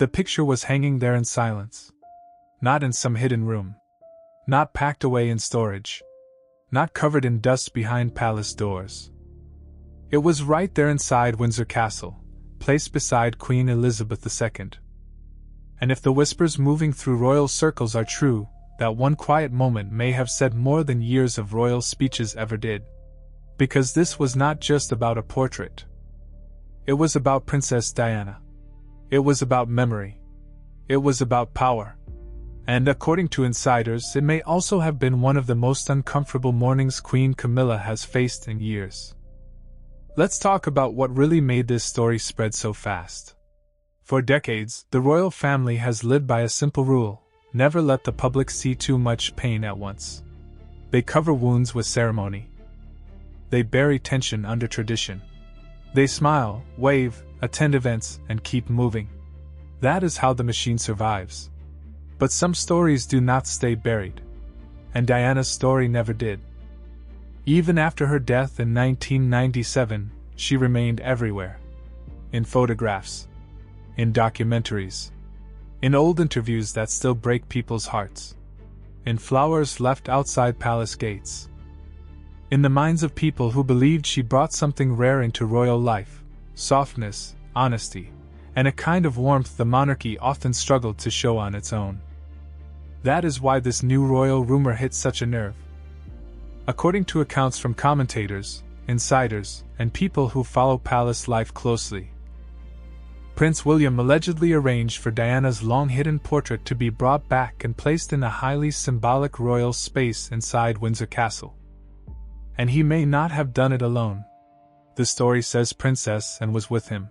The picture was hanging there in silence. Not in some hidden room. Not packed away in storage. Not covered in dust behind palace doors. It was right there inside Windsor Castle, placed beside Queen Elizabeth II. And if the whispers moving through royal circles are true, that one quiet moment may have said more than years of royal speeches ever did. Because this was not just about a portrait. It was about Princess Diana. It was about memory. It was about power. And according to insiders, it may also have been one of the most uncomfortable mornings Queen Camilla has faced in years. Let's talk about what really made this story spread so fast. For decades, the royal family has lived by a simple rule: never let the public see too much pain at once. They cover wounds with ceremony. They bury tension under tradition. They smile, wave, attend events, and keep moving. That is how the machine survives. But some stories do not stay buried. And Diana's story never did. Even after her death in 1997, she remained everywhere. In photographs. In documentaries. In old interviews that still break people's hearts. In flowers left outside palace gates. In the minds of people who believed she brought something rare into royal life: softness, honesty, and a kind of warmth the monarchy often struggled to show on its own. That is why this new royal rumor hit such a nerve. According to accounts from commentators, insiders, and people who follow palace life closely, Prince William allegedly arranged for Diana's long-hidden portrait to be brought back and placed in a highly symbolic royal space inside Windsor Castle. And he may not have done it alone. The story says Princess Anne was with him.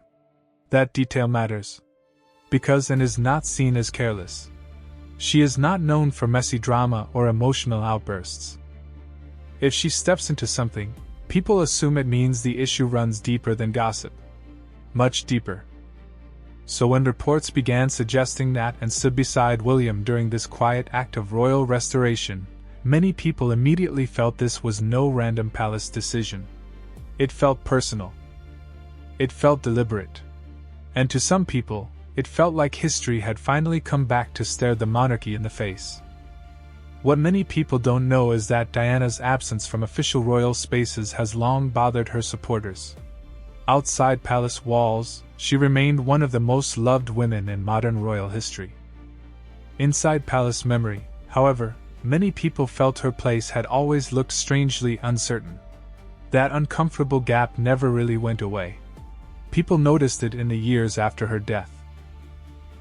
That detail matters. Because Anne is not seen as careless. She is not known for messy drama or emotional outbursts. If she steps into something, people assume it means the issue runs deeper than gossip. Much deeper. So when reports began suggesting that Anne stood beside William during this quiet act of royal restoration, many people immediately felt this was no random palace decision. It felt personal. It felt deliberate. And to some people, it felt like history had finally come back to stare the monarchy in the face. What many people don't know is that Diana's absence from official royal spaces has long bothered her supporters. Outside palace walls, she remained one of the most loved women in modern royal history. Inside palace memory, however, many people felt her place had always looked strangely uncertain. That uncomfortable gap never really went away. People noticed it in the years after her death.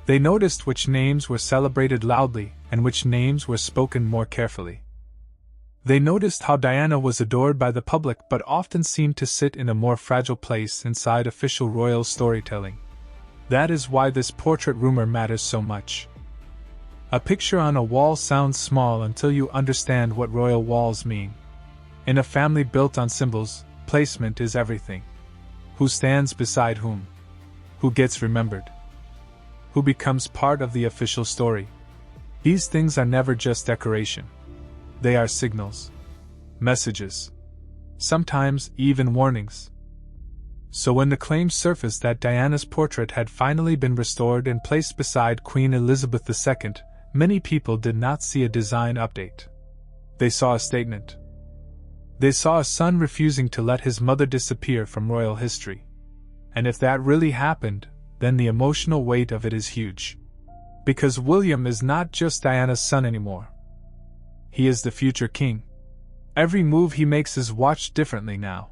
They noticed which names were celebrated loudly and which names were spoken more carefully. They noticed how Diana was adored by the public but often seemed to sit in a more fragile place inside official royal storytelling. That is why this portrait rumor matters so much. A picture on a wall sounds small until you understand what royal walls mean. In a family built on symbols, placement is everything. Who stands beside whom? Who gets remembered? Who becomes part of the official story? These things are never just decoration. They are signals. Messages. Sometimes even warnings. So when the claim surfaced that Diana's portrait had finally been restored and placed beside Queen Elizabeth II, many people did not see a design update. They saw a statement. They saw a son refusing to let his mother disappear from royal history. And if that really happened, then the emotional weight of it is huge. Because William is not just Diana's son anymore. He is the future king. Every move he makes is watched differently now.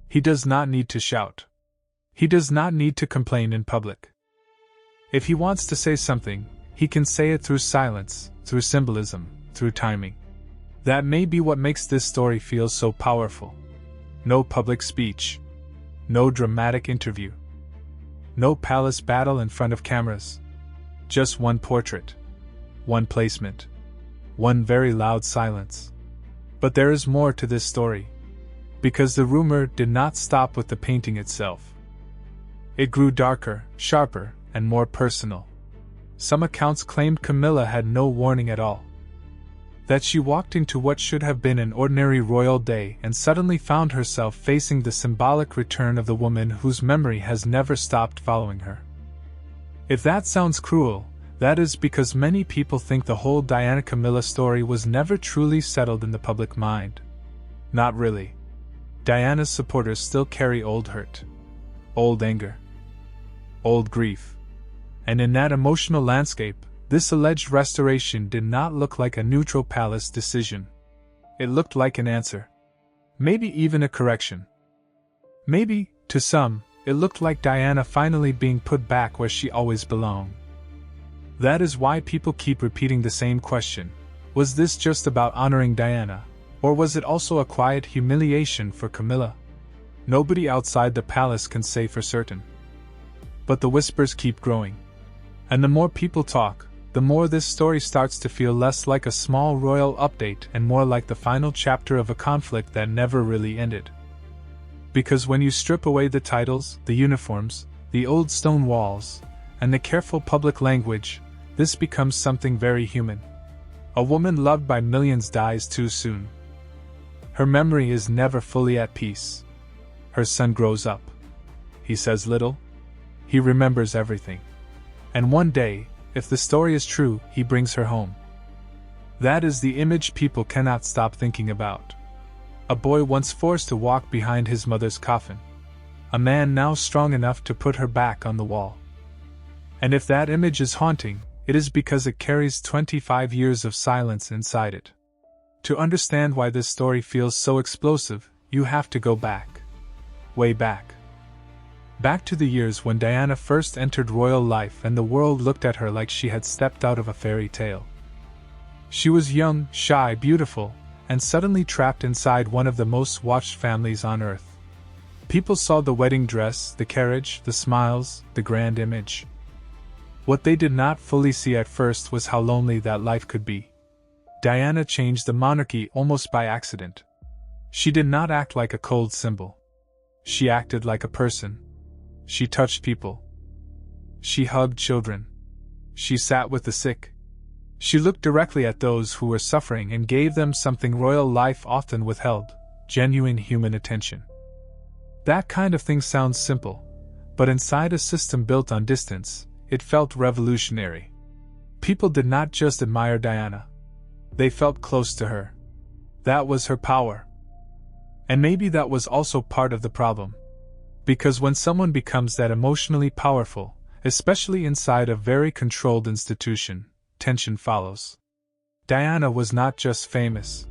He does not need to shout. He does not need to complain in public. If he wants to say something, he can say it through silence, through symbolism, through timing. That may be what makes this story feel so powerful. No public speech. No dramatic interview. No palace battle in front of cameras. Just one portrait. One placement. One very loud silence. But there is more to this story. Because the rumor did not stop with the painting itself. It grew darker, sharper, and more personal. Some accounts claimed Camilla had no warning at all. That she walked into what should have been an ordinary royal day and suddenly found herself facing the symbolic return of the woman whose memory has never stopped following her. If that sounds cruel, that is because many people think the whole Diana Camilla story was never truly settled in the public mind. Not really. Diana's supporters still carry old hurt, old anger, old grief. And in that emotional landscape, this alleged restoration did not look like a neutral palace decision. It looked like an answer. Maybe even a correction. Maybe, to some, it looked like Diana finally being put back where she always belonged. That is why people keep repeating the same question. Was this just about honoring Diana, or was it also a quiet humiliation for Camilla? Nobody outside the palace can say for certain. But the whispers keep growing. And the more people talk, the more this story starts to feel less like a small royal update and more like the final chapter of a conflict that never really ended. Because when you strip away the titles, the uniforms, the old stone walls, and the careful public language, this becomes something very human. A woman loved by millions dies too soon. Her memory is never fully at peace. Her son grows up. He says little. He remembers everything. And one day, if the story is true, he brings her home. That is the image people cannot stop thinking about. A boy once forced to walk behind his mother's coffin. A man now strong enough to put her back on the wall. And if that image is haunting, it is because it carries 25 years of silence inside it. To understand why this story feels so explosive, you have to go back. Way back. Back to the years when Diana first entered royal life and the world looked at her like she had stepped out of a fairy tale. She was young, shy, beautiful, and suddenly trapped inside one of the most watched families on earth. People saw the wedding dress, the carriage, the smiles, the grand image. What they did not fully see at first was how lonely that life could be. Diana changed the monarchy almost by accident. She did not act like a cold symbol. She acted like a person. She touched people. She hugged children. She sat with the sick. She looked directly at those who were suffering and gave them something royal life often withheld: genuine human attention. That kind of thing sounds simple, but inside a system built on distance, it felt revolutionary. People did not just admire Diana. They felt close to her. That was her power. And maybe that was also part of the problem. Because when someone becomes that emotionally powerful, especially inside a very controlled institution, tension follows. Diana was not just famous.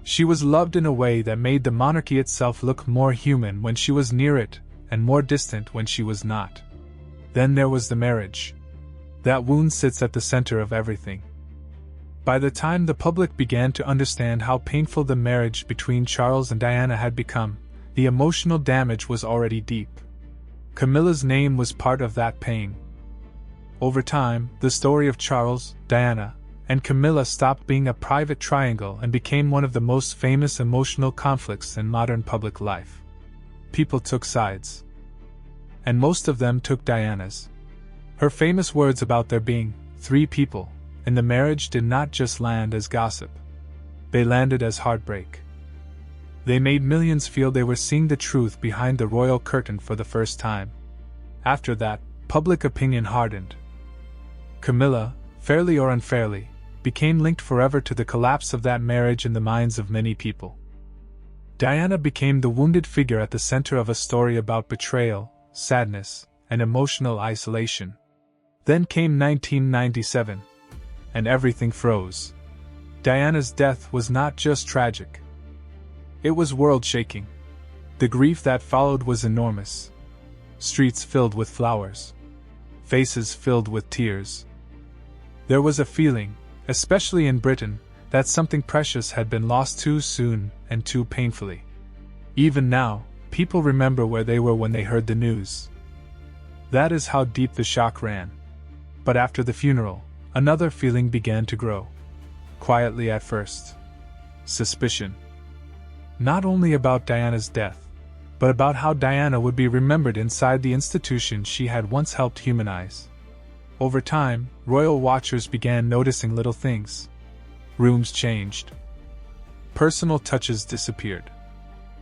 She was loved in a way that made the monarchy itself look more human when she was near it, and more distant when she was not. Then there was the marriage. That wound sits at the center of everything. By the time the public began to understand how painful the marriage between Charles and Diana had become, the emotional damage was already deep. Camilla's name was part of that pain. Over time, the story of Charles, Diana, and Camilla stopped being a private triangle and became one of the most famous emotional conflicts in modern public life. People took sides. And most of them took Diana's. Her famous words about there being 3 people in the marriage did not just land as gossip. They landed as heartbreak. They made millions feel they were seeing the truth behind the royal curtain for the first time. After that, public opinion hardened. Camilla, fairly or unfairly, became linked forever to the collapse of that marriage in the minds of many people. Diana became the wounded figure at the center of a story about betrayal, sadness, and emotional isolation. Then came 1997. And everything froze. Diana's death was not just tragic. It was world-shaking. The grief that followed was enormous. Streets filled with flowers. Faces filled with tears. There was a feeling, especially in Britain, that something precious had been lost too soon and too painfully. Even now, people remember where they were when they heard the news. That is how deep the shock ran. But after the funeral, another feeling began to grow. Quietly at first. Suspicion. Not only about Diana's death, but about how Diana would be remembered inside the institution she had once helped humanize. Over time, royal watchers began noticing little things. Rooms changed. Personal touches disappeared.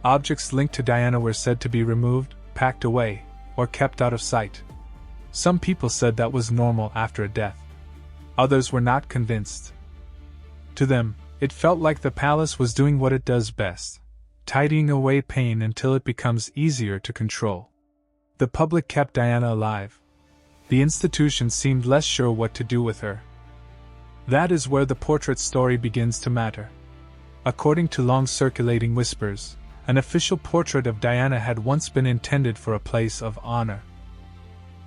Objects linked to Diana were said to be removed, packed away, or kept out of sight. Some people said that was normal after a death. Others were not convinced. To them, it felt like the palace was doing what it does best, tidying away pain until it becomes easier to control. The public kept Diana alive. The institution seemed less sure what to do with her. That is where the portrait story begins to matter. According to long-circulating whispers, an official portrait of Diana had once been intended for a place of honor.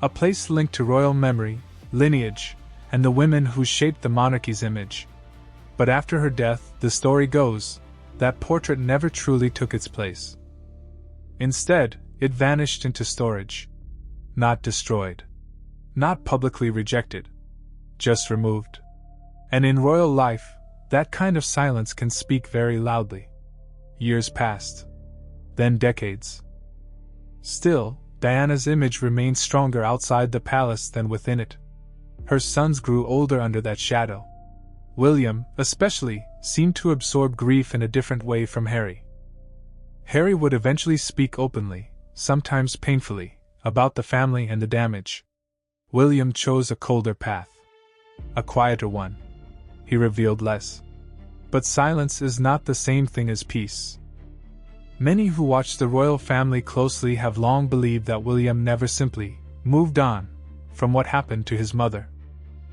A place linked to royal memory, lineage, and the women who shaped the monarchy's image. But after her death, the story goes, that portrait never truly took its place. Instead, it vanished into storage. Not destroyed. Not publicly rejected. Just removed. And in royal life, that kind of silence can speak very loudly. Years passed. Then decades. Still, Diana's image remained stronger outside the palace than within it. Her sons grew older under that shadow. William, especially, seemed to absorb grief in a different way from Harry. Harry would eventually speak openly, sometimes painfully, about the family and the damage. William chose a colder path. A quieter one. He revealed less. But silence is not the same thing as peace. Many who watch the royal family closely have long believed that William never simply moved on from what happened to his mother.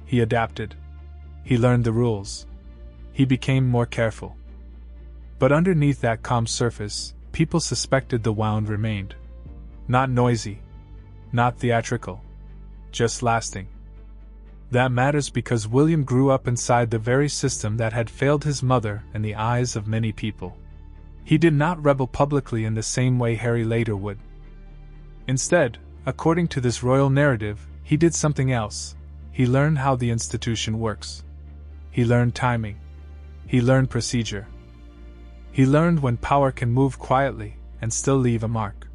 He adapted. He learned the rules. He became more careful. But underneath that calm surface, people suspected the wound remained. Not noisy. Not theatrical. Just lasting. That matters because William grew up inside the very system that had failed his mother in the eyes of many people. He did not rebel publicly in the same way Harry later would. Instead, according to this royal narrative, he did something else. He learned how the institution works. He learned timing. He learned procedure. He learned when power can move quietly and still leave a mark.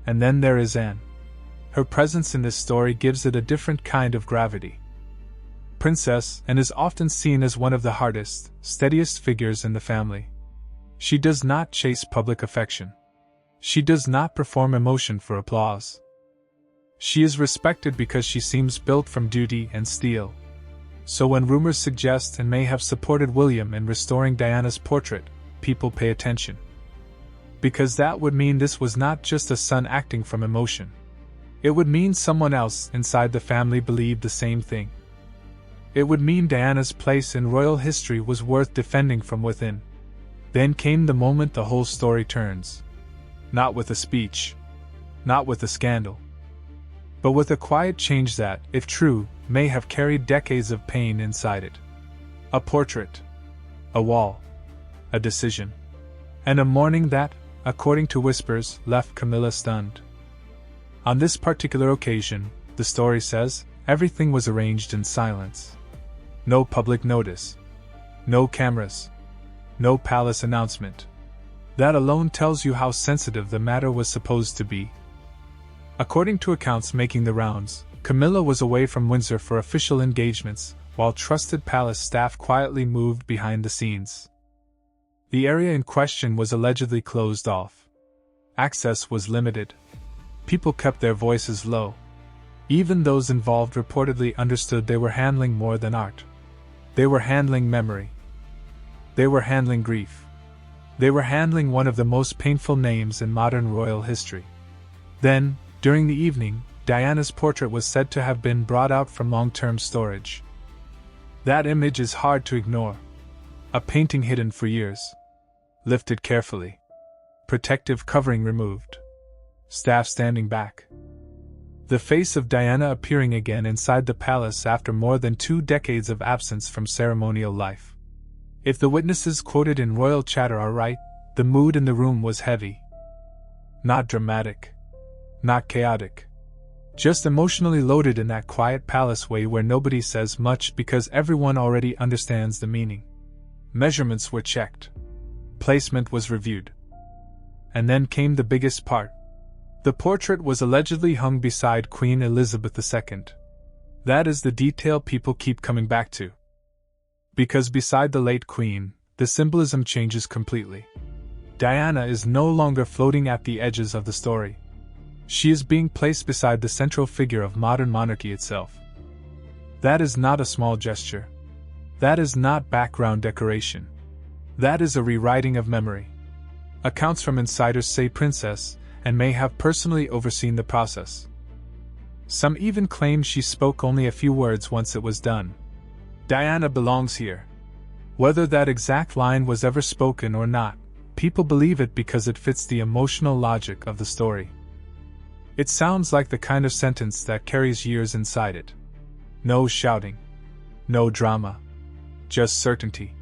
And then there is Anne. Her presence in this story gives it a different kind of gravity. Princess and is often seen as one of the hardest, steadiest figures in the family. She does not chase public affection. She does not perform emotion for applause. She is respected because she seems built from duty and steel. So when rumors suggest and may have supported William in restoring Diana's portrait, people pay attention. Because that would mean this was not just a son acting from emotion. It would mean someone else inside the family believed the same thing. It would mean Diana's place in royal history was worth defending from within. Then came the moment the whole story turns. Not with a speech. Not with a scandal. But with a quiet change that, if true, may have carried decades of pain inside it. A portrait. A wall. A decision. And a mourning that, according to whispers, left Camilla stunned. On this particular occasion, the story says, everything was arranged in silence. No public notice. No cameras. No palace announcement. That alone tells you how sensitive the matter was supposed to be. According to accounts making the rounds, Camilla was away from Windsor for official engagements, while trusted palace staff quietly moved behind the scenes. The area in question was allegedly closed off. Access was limited. People kept their voices low. Even those involved reportedly understood they were handling more than art. They were handling memory. They were handling grief. They were handling one of the most painful names in modern royal history. Then, during the evening, Diana's portrait was said to have been brought out from long-term storage. That image is hard to ignore. A painting hidden for years. Lifted carefully. Protective covering removed. Staff standing back. The face of Diana appearing again inside the palace after more than 2 decades of absence from ceremonial life. If the witnesses quoted in royal chatter are right, the mood in the room was heavy. Not dramatic. Not chaotic. Just emotionally loaded in that quiet palace way where nobody says much because everyone already understands the meaning. Measurements were checked. Placement was reviewed. And then came the biggest part. The portrait was allegedly hung beside Queen Elizabeth II. That is the detail people keep coming back to. Because beside the late Queen, the symbolism changes completely. Diana is no longer floating at the edges of the story. She is being placed beside the central figure of modern monarchy itself. That is not a small gesture. That is not background decoration. That is a rewriting of memory. Accounts from insiders say Princess and may have personally overseen the process. Some even claim she spoke only a few words once it was done. Diana belongs here. Whether that exact line was ever spoken or not, people believe it because it fits the emotional logic of the story. It sounds like the kind of sentence that carries years inside it. No shouting. No drama. Just certainty.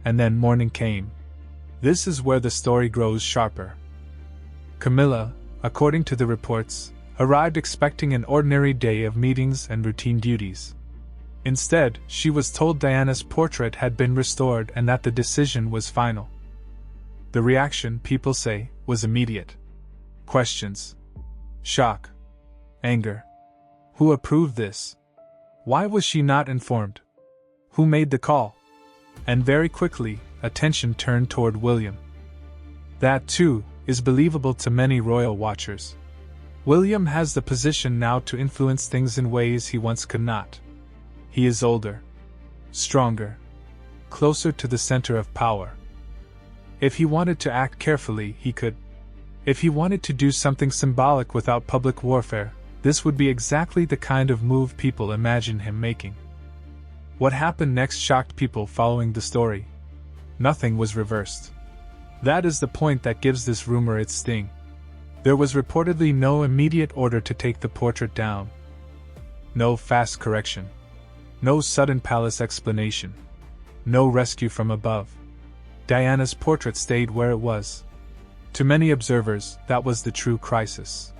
And then morning came. This is where the story grows sharper. Camilla, according to the reports, arrived expecting an ordinary day of meetings and routine duties. Instead, she was told Diana's portrait had been restored and that the decision was final. The reaction, people say, was immediate. Questions. Shock. Anger. Who approved this? Why was she not informed? Who made the call? And very quickly, attention turned toward William. That, too, is believable to many royal watchers. William has the position now to influence things in ways he once could not. He is older, stronger, closer to the center of power. If he wanted to act carefully, he could. If he wanted to do something symbolic without public warfare, this would be exactly the kind of move people imagine him making. What happened next shocked people following the story. Nothing was reversed. That is the point that gives this rumor its sting. There was reportedly no immediate order to take the portrait down. No fast correction. No sudden palace explanation. No rescue from above. Diana's portrait stayed where it was. To many observers, that was the true crisis.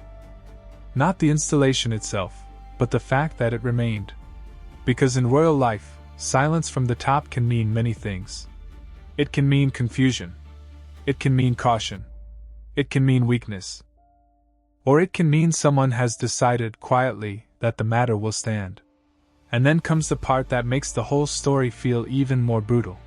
Not the installation itself, but the fact that it remained. Because in royal life, silence from the top can mean many things. It can mean confusion. It can mean caution. It can mean weakness. Or it can mean someone has decided quietly that the matter will stand. And then comes the part that makes the whole story feel even more brutal.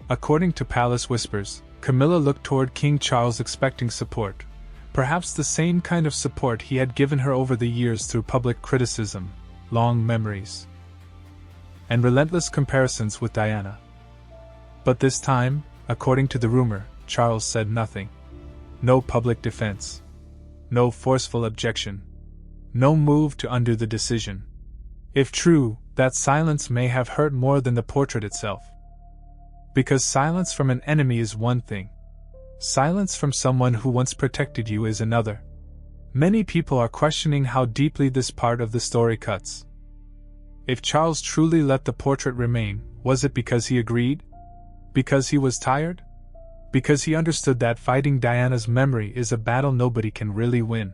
According to palace whispers, Camilla looked toward King Charles expecting support, perhaps the same kind of support he had given her over the years through public criticism, long memories, and relentless comparisons with Diana. But this time, according to the rumor, Charles said nothing. No public defense. No forceful objection. No move to undo the decision. If true, that silence may have hurt more than the portrait itself. Because silence from an enemy is one thing. Silence from someone who once protected you is another. Many people are questioning how deeply this part of the story cuts. If Charles truly let the portrait remain, was it because he agreed? Because he was tired? Because he understood that fighting Diana's memory is a battle nobody can really win?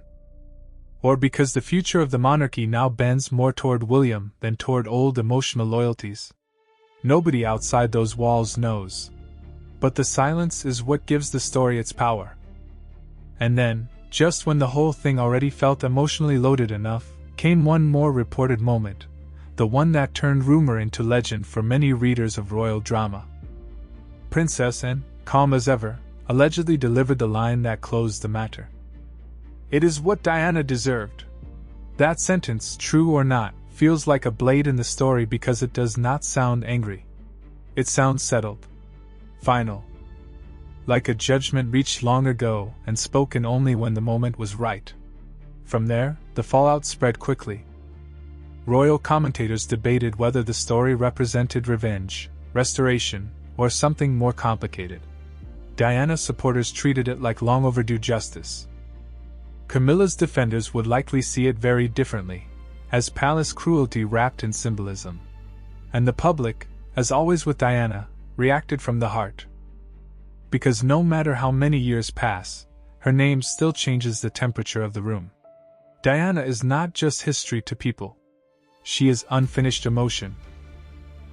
Or because the future of the monarchy now bends more toward William than toward old emotional loyalties? Nobody outside those walls knows. But the silence is what gives the story its power. And then, just when the whole thing already felt emotionally loaded enough, came one more reported moment, the one that turned rumor into legend for many readers of royal drama. Princess Anne, calm as ever, allegedly delivered the line that closed the matter. "It is what Diana deserved." That sentence, true or not, feels like a blade in the story because it does not sound angry. It sounds settled. Final. Like a judgment reached long ago and spoken only when the moment was right. From there, the fallout spread quickly. Royal commentators debated whether the story represented revenge, restoration, or something more complicated. Diana's supporters treated it like long overdue justice. Camilla's defenders would likely see it very differently, as palace cruelty wrapped in symbolism. And the public, as always with Diana, reacted from the heart. Because no matter how many years pass, her name still changes the temperature of the room. Diana is not just history to people. She is unfinished emotion.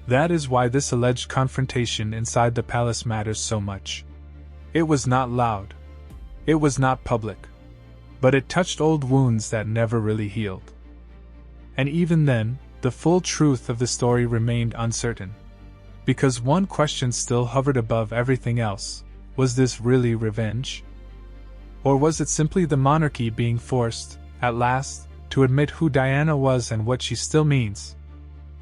That is why this alleged confrontation inside the palace matters so much. It was not loud. It was not public. But it touched old wounds that never really healed. And even then, the full truth of the story remained uncertain. Because one question still hovered above everything else: was this really revenge? Or was it simply the monarchy being forced, at last, to admit who Diana was and what she still means?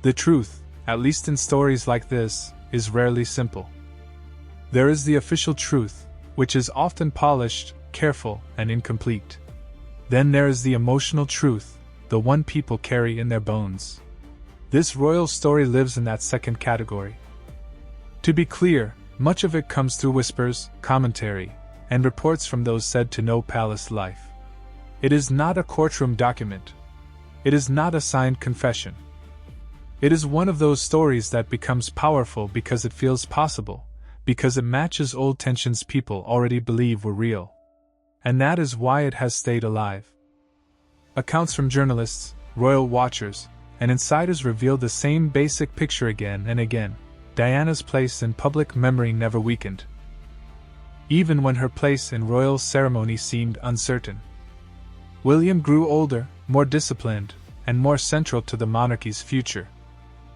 The truth, at least in stories like this, is rarely simple. There is the official truth, which is often polished, careful, and incomplete. Then there is the emotional truth, the one people carry in their bones. This royal story lives in that second category. To be clear, much of it comes through whispers, commentary, and reports from those said to know palace life. It is not a courtroom document. It is not a signed confession. It is one of those stories that becomes powerful because it feels possible, because it matches old tensions people already believe were real. And that is why it has stayed alive. Accounts from journalists, royal watchers, and insiders reveal the same basic picture again and again. Diana's place in public memory never weakened, even when her place in royal ceremony seemed uncertain. William grew older, more disciplined, and more central to the monarchy's future,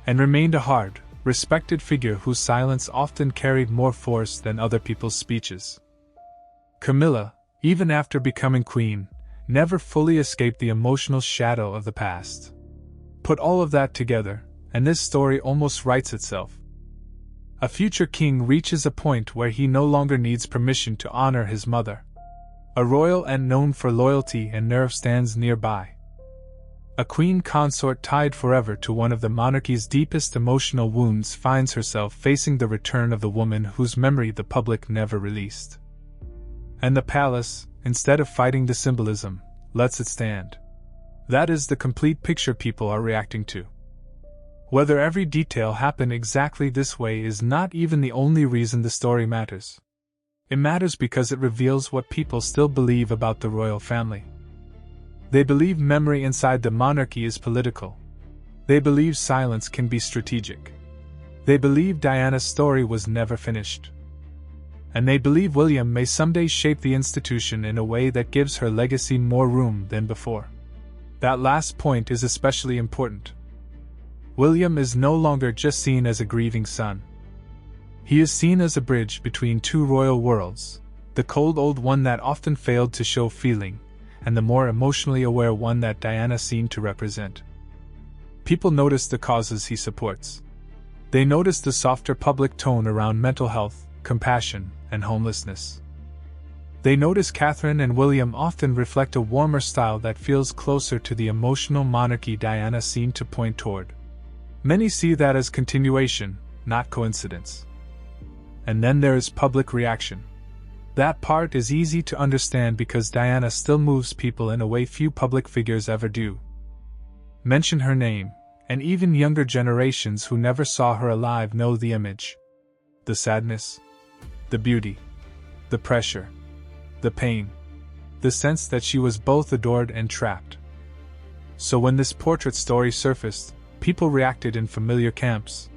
and remained a hard, respected figure whose silence often carried more force than other people's speeches. Camilla, even after becoming queen, never fully escaped the emotional shadow of the past. Put all of that together, and this story almost writes itself. A future king reaches a point where he no longer needs permission to honor his mother. A royal and known for loyalty and nerve stands nearby. A queen consort tied forever to one of the monarchy's deepest emotional wounds finds herself facing the return of the woman whose memory the public never released. And the palace, instead of fighting the symbolism, lets it stand. That is the complete picture people are reacting to. Whether every detail happened exactly this way is not even the only reason the story matters. It matters because it reveals what people still believe about the royal family. They believe memory inside the monarchy is political. They believe silence can be strategic. They believe Diana's story was never finished. And they believe William may someday shape the institution in a way that gives her legacy more room than before. That last point is especially important. William is no longer just seen as a grieving son. He is seen as a bridge between two royal worlds, the cold old one that often failed to show feeling, and the more emotionally aware one that Diana seemed to represent. People notice the causes he supports. They notice the softer public tone around mental health, compassion, and homelessness. They notice Catherine and William often reflect a warmer style that feels closer to the emotional monarchy Diana seemed to point toward. Many see that as continuation, not coincidence. And then there is public reaction. That part is easy to understand because Diana still moves people in a way few public figures ever do. Mention her name, and even younger generations who never saw her alive know the image. The sadness, the beauty, the pressure, the pain, the sense that she was both adored and trapped. So when this portrait story surfaced, people reacted in familiar camps.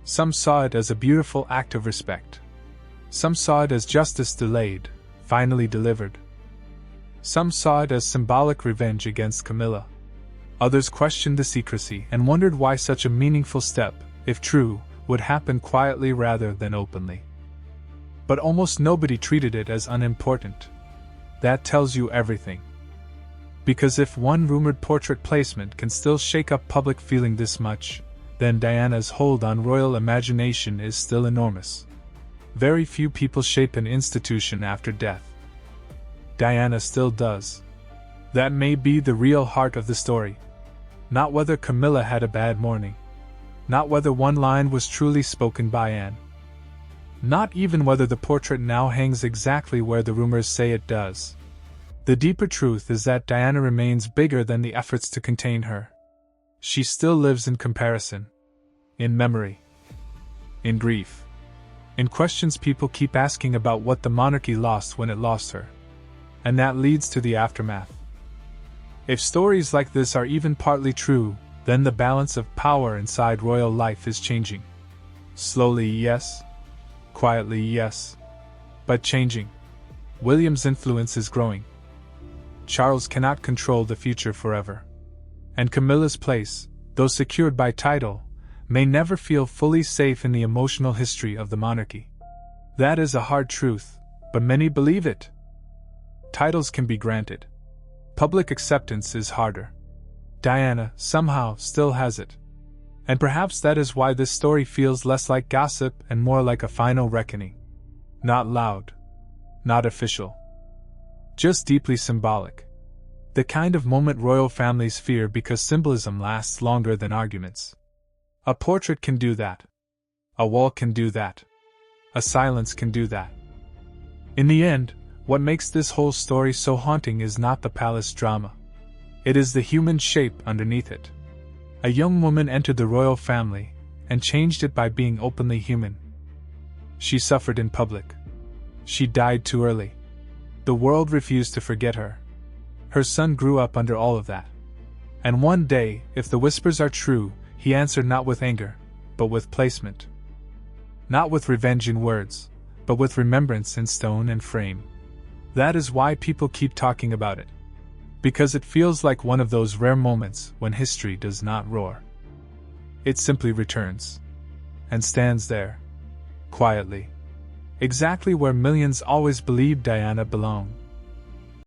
Some saw it as a beautiful act of respect. Some saw it as justice delayed, finally delivered. Some saw it as symbolic revenge against Camilla. Others questioned the secrecy and wondered why such a meaningful step, if true, would happen quietly rather than openly. But almost nobody treated it as unimportant. That tells you everything. Because if one rumored portrait placement can still shake up public feeling this much, then Diana's hold on royal imagination is still enormous. Very few people shape an institution after death. Diana still does. That may be the real heart of the story. Not whether Camilla had a bad morning. Not whether one line was truly spoken by Anne. Not even whether the portrait now hangs exactly where the rumors say it does. The deeper truth is that Diana remains bigger than the efforts to contain her. She still lives in comparison, in memory, in grief, in questions people keep asking about what the monarchy lost when it lost her. And that leads to the aftermath. If stories like this are even partly true, then the balance of power inside royal life is changing. Slowly, yes. Quietly, yes. But changing. William's influence is growing. Charles cannot control the future forever. And Camilla's place, though secured by title, may never feel fully safe in the emotional history of the monarchy. That is a hard truth, but many believe it. Titles can be granted. Public acceptance is harder. Diana, somehow, still has it. And perhaps that is why this story feels less like gossip and more like a final reckoning. Not loud. Not official. Just deeply symbolic. The kind of moment royal families fear because symbolism lasts longer than arguments. A portrait can do that. A wall can do that. A silence can do that. In the end, what makes this whole story so haunting is not the palace drama. It is the human shape underneath it. A young woman entered the royal family and changed it by being openly human. She suffered in public. She died too early. The world refused to forget her. Her son grew up under all of that. And one day, if the whispers are true, he answered not with anger, but with placement. Not with revenge in words, but with remembrance in stone and frame. That is why people keep talking about it. Because it feels like one of those rare moments when history does not roar. It simply returns. And stands there. Quietly. Exactly where millions always believed Diana belonged.